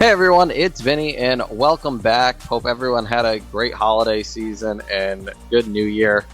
Hey everyone, it's Vinny and welcome back. Hope everyone had a great holiday season and good new year.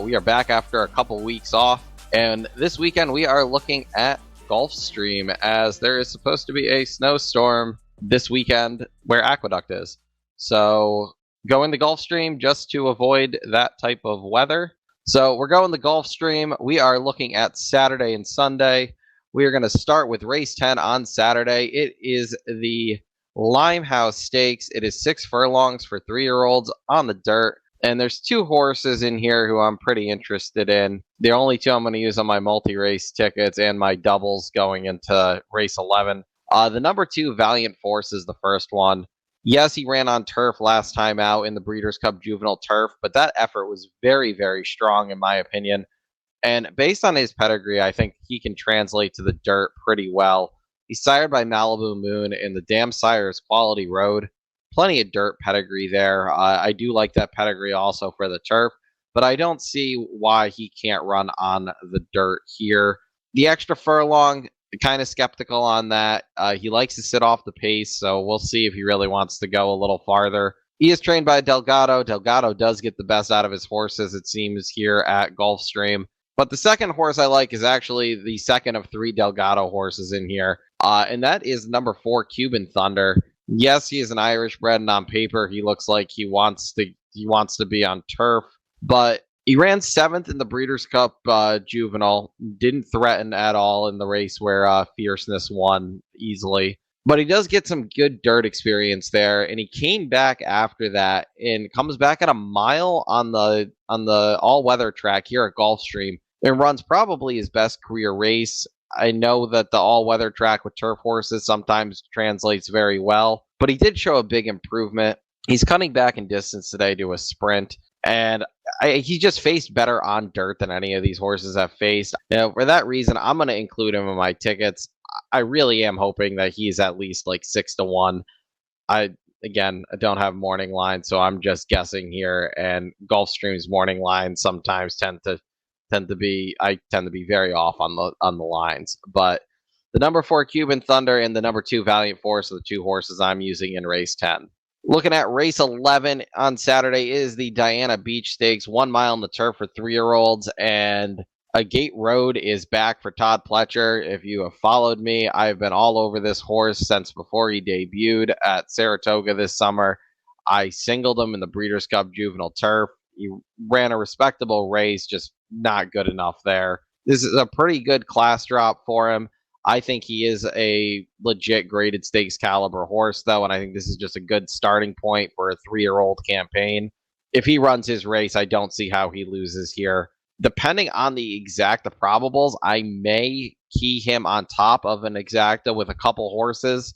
We are back after a couple weeks off, and this weekend we are looking at Gulfstream as there is supposed to be a snowstorm this weekend where Aqueduct is. So going the Gulfstream just to avoid that type of weather. So we're going the Gulfstream. We are looking at Saturday and Sunday. We are going to start with race 10 on Saturday. It is the Limehouse Stakes. It is 6 furlongs for 3-year-olds on the dirt. And there's 2 horses in here who I'm pretty interested in. The only 2 I'm going to use on my multi-race tickets and my doubles going into race 11. The number 2, Valiant Force, is the first one. Yes, he ran on turf last time out in the Breeders' Cup Juvenile Turf, but that effort was very, very strong in my opinion. And based on his pedigree, I think he can translate to the dirt pretty well. He's sired by Malibu Moon in the Damn Sire's Quality Road. Plenty of dirt pedigree there. I do like that pedigree also for the turf, but I don't see why he can't run on the dirt here. The extra furlong, kind of skeptical on that. He likes to sit off the pace, so we'll see if he really wants to go a little farther. He is trained by Delgado. Delgado does get the best out of his horses, it seems, here at Gulfstream. But the second horse I like is actually the second of 3 Delgado horses in here, and that is number 4, Cuban Thunder. Yes, he is an Irish bred, and on paper he looks like he wants to be on turf, but he ran 7th in the Breeders' Cup Juvenile, didn't threaten at all in the race where Fierceness won easily. But he does get some good dirt experience there, and he came back after that and comes back at a mile on the all-weather track here at Gulfstream and runs probably his best career race. I know that the all-weather track with turf horses sometimes translates very well, but he did show a big improvement. He's cutting back in distance today to a sprint, and he just faced better on dirt than any of these horses have faced. For that reason, I'm going to include him in my tickets. I really am hoping that he's at least like 6-1. I don't have morning lines, so I'm just guessing here. And Gulfstream's morning lines sometimes tend to be very off on the lines. But the number 4 Cuban Thunder and the number 2 Valiant Force are the 2 horses I'm using in race 10. Looking at race 11 on Saturday is the Diana Beach Stakes, 1 mile on the turf for 3-year-olds, and a gate road is back for Todd Pletcher. If you have followed me, I've been all over this horse since before he debuted at Saratoga this summer. I singled him in the Breeders' Cup Juvenile Turf. He ran a respectable race, just not good enough there. This is a pretty good class drop for him. I think he is a legit graded stakes caliber horse, though, and I think this is just a good starting point for a 3-year-old campaign. If he runs his race, I don't see how he loses here. Depending on the exacta probables, I may key him on top of an exacta with a couple horses.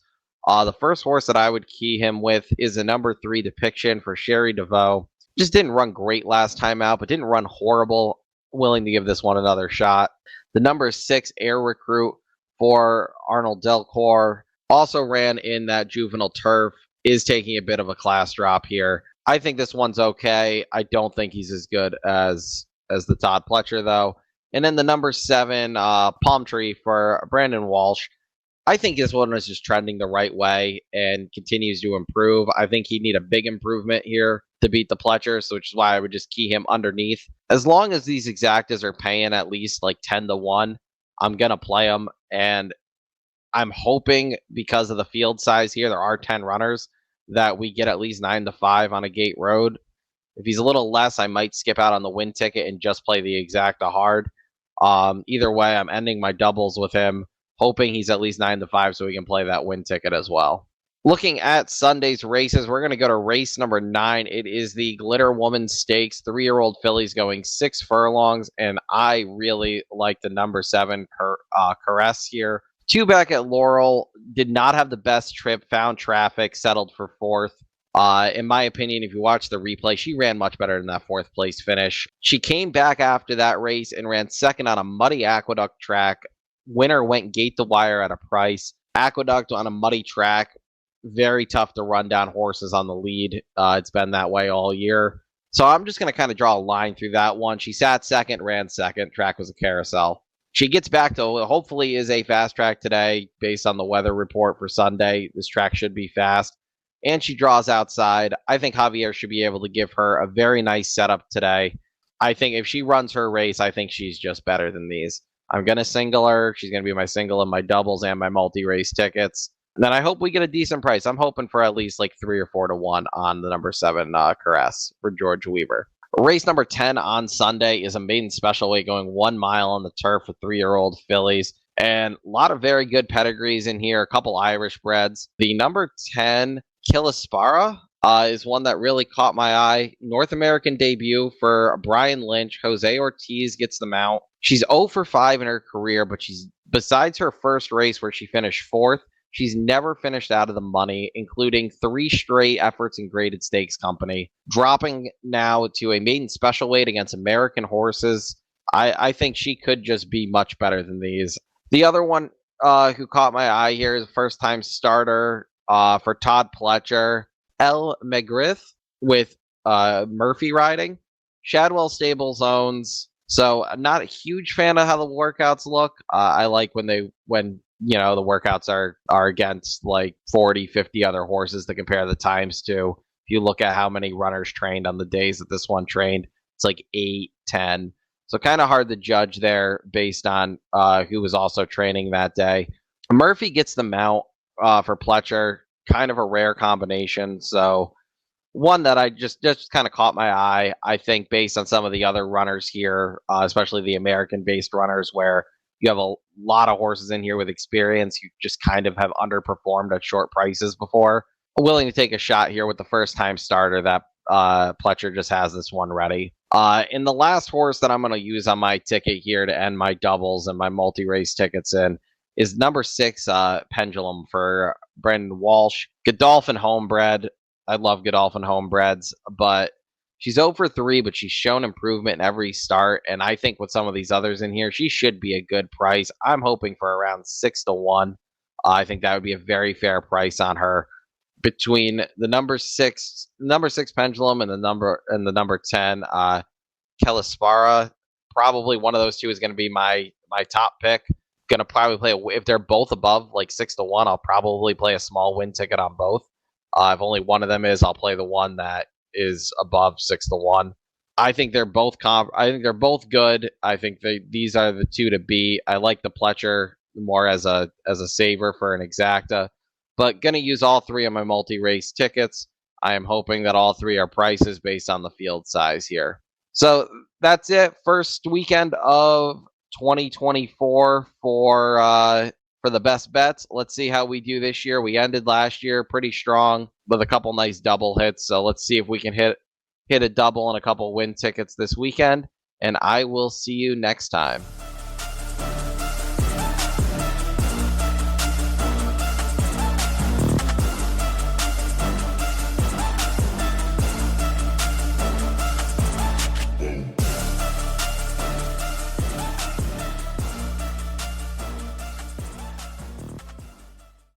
The first horse that I would key him with is a number 3 Depiction for Sherry DeVoe. Just didn't run great last time out, but didn't run horrible. Willing to give this one another shot. The number 6 Air Recruit for Arnold Delcourt also ran in that juvenile turf, is taking a bit of a class drop here. I think this one's okay. I don't think he's as good as the Todd Pletcher, though. And then the number 7, Palm Tree for Brandon Walsh. I think this one is just trending the right way and continues to improve. I think he'd need a big improvement here to beat the Pletcher, so which is why I would just key him underneath. As long as these exactas are paying at least like 10-1, I'm going to play them. And I'm hoping because of the field size here, there are 10 runners, that we get at least 9-5 on a gate road. If he's a little less, I might skip out on the win ticket and just play the exacta hard. Either way, I'm ending my doubles with him, hoping he's at least 9-5 so we can play that win ticket as well. Looking at Sunday's races, we're going to go to race number 9. It is the Glitter Woman Stakes. 3-year-old fillies going 6 furlongs, and I really like the number 7 Caress here. 2 back at Laurel, did not have the best trip, found traffic, settled for 4th. In my opinion, if you watch the replay, she ran much better than that 4th place finish. She came back after that race and ran 2nd on a muddy Aqueduct track. Winner went gate to wire at a price. Aqueduct on a muddy track, very tough to run down horses on the lead. It's been that way all year. So I'm just going to kind of draw a line through that one. She sat 2nd, ran 2nd. Track was a carousel. She gets back to hopefully is a fast track today based on the weather report for Sunday. This track should be fast. And she draws outside. I think Javier should be able to give her a very nice setup today. I think if she runs her race, I think she's just better than these. I'm going to single her. She's going to be my single and my doubles and my multi-race tickets. And then I hope we get a decent price. I'm hoping for at least like 3 or 4 to 1 on the number 7 Caress for George Weaver. Race number 10 on Sunday is a maiden special weight going 1 mile on the turf for 3-year-old fillies. And a lot of very good pedigrees in here, a couple Irish breds. The number 10, Kalleward, is one that really caught my eye. North American debut for Brian Lynch. Jose Ortiz gets the mount. She's 0 for 5 in her career, but she's besides her first race where she finished 4th, she's never finished out of the money, including 3 straight efforts in graded stakes company. Dropping now to a maiden special weight against American horses. I think she could just be much better than these. The other one who caught my eye here is a first-time starter for Todd Pletcher. El McGriff with Murphy riding. Shadwell Stables owns. So I'm not a huge fan of how the workouts look. I like when the workouts are against like 40, 50 other horses to compare the times to. If you look at how many runners trained on the days that this one trained, it's like 8, 10. So kind of hard to judge there based on who was also training that day. Murphy gets the mount for Pletcher. Kind of a rare combination. So one that I just kind of caught my eye. I think based on some of the other runners here, especially the American-based runners, where you have a lot of horses in here with experience, you just kind of have underperformed at short prices before. I'm willing to take a shot here with the first-time starter that Pletcher just has this one ready. In the last horse that I'm going to use on my ticket here to end my doubles and my multi-race tickets in is number 6, Pendulum for Brendan Walsh. Godolphin homebred. I love Godolphin homebreds, but she's 0 for 3, but she's shown improvement in every start. And I think with some of these others in here, she should be a good price. I'm hoping for around 6 to 1. I think that would be a very fair price on her. Between the number 6 Pendulum and the number 10, Kalleward, probably one of those two is going to be my top pick. Going to probably play, if they're both above like 6 to 1, I'll probably play a small win ticket on both. If only one of them is, I'll play the one that is above 6 to 1. I think they're both I think they're both good. I think these are the two to beat. I like the Pletcher more as a saver for an exacta, but going to use all 3 of my multi-race tickets. I am hoping that all 3 are prices based on the field size here. So that's it. First weekend of 2024 for the best bets. Let's see how we do this year. We ended last year pretty strong with a couple nice double hits. So let's see if we can hit a double and a couple win tickets this weekend. And I will see you next time.